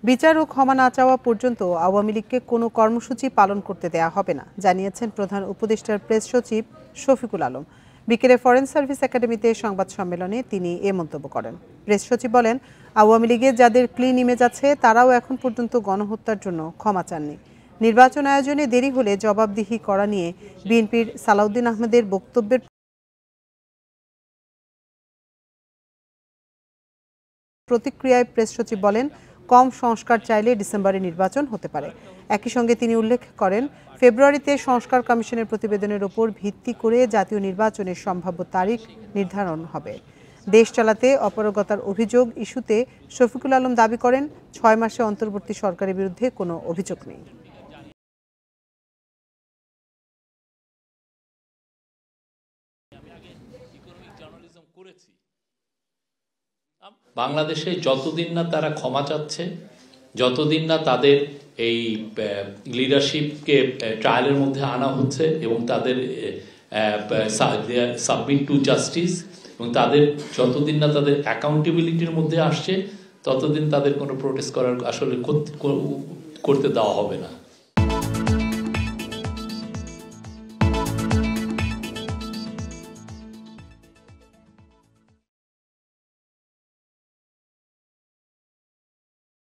বিচার ও ক্ষমা না চাওয়া পর্যন্ত আওয়ামী লীগকে কোনো কর্মসূচি পালন করতে দেয়া হবে না জানিয়েছেন প্রধান উপদেষ্টার প্রেস সচিব শফিকুল আলম। বিকেলে ফরেন সার্ভিস একাডেমিতে সংবাদ সম্মেলনে তিনি এ মন্তব্য করেন। প্রেস সচিব বলেন, আওয়ামী লীগের যাদের ক্লিন ইমেজ আছে তারাও এখন পর্যন্ত গণহত্যার জন্য ক্ষমা চাননি। নির্বাচন আয়োজনে দেরি হলে জবাবদিহি করা নিয়ে বিএনপির সালাউদ্দিন আহমেদের বক্তব্যের প্রতিক্রিয়ায় প্রেস সচিব বলেন, কম সংস্কার চাইলে ডিসেম্বরে নির্বাচন হতে পারে। একই সঙ্গে তিনি উল্লেখ করেন, ফেব্রুয়ারিতে সংস্কার কমিশনের প্রতিবেদনের উপর ভিত্তি করে জাতীয় নির্বাচনের সম্ভাব্য তারিখ নির্ধারণ হবে। দেশ চালাতে অপারগতার অভিযোগ ইস্যুতে শফিকুল আলম দাবি করেন, 6 মাসে অন্তর্বর্তী সরকারের বিরুদ্ধে কোনো অভিযোগ নেই। বাংলাদেশে যতদিন না তারা ক্ষমা চাচ্ছে, যতদিন না তাদের এই লিডারশিপকে ট্রায়ালের মধ্যে আনা হচ্ছে এবং তাদের সাবমিট টু জাস্টিস এবং তাদের যতদিন না তাদের অ্যাকাউন্টেবিলিটির মধ্যে আসছে ততদিন তাদের কোনো প্রোটেস্ট করার আসলে করতে দেওয়া হবে না।